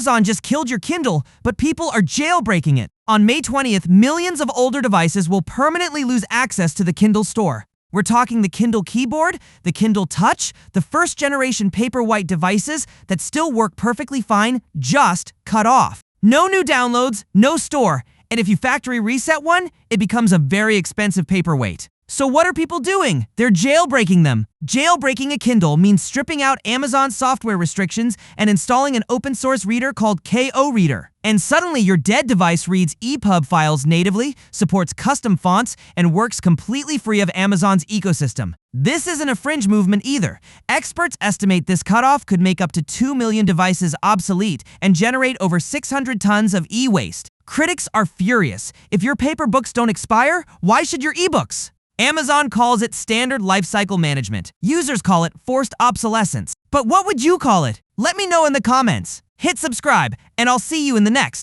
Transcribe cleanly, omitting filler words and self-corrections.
Amazon just killed your Kindle, but people are jailbreaking it. On May 20th, millions of older devices will permanently lose access to the Kindle store. We're talking the Kindle keyboard, the Kindle Touch, the first-generation Paperwhite devices that still work perfectly fine, just cut off. No new downloads, no store, and if you factory reset one, it becomes a very expensive paperweight. So what are people doing? They're jailbreaking them. Jailbreaking a Kindle means stripping out Amazon software restrictions and installing an open-source reader called KO Reader. And suddenly your dead device reads EPUB files natively, supports custom fonts, and works completely free of Amazon's ecosystem. This isn't a fringe movement either. Experts estimate this cutoff could make up to 2 million devices obsolete and generate over 600 tons of e-waste. Critics are furious. If your paper books don't expire, why should your ebooks? Amazon calls it standard lifecycle management. Users call it forced obsolescence. But what would you call it? Let me know in the comments. Hit subscribe, and I'll see you in the next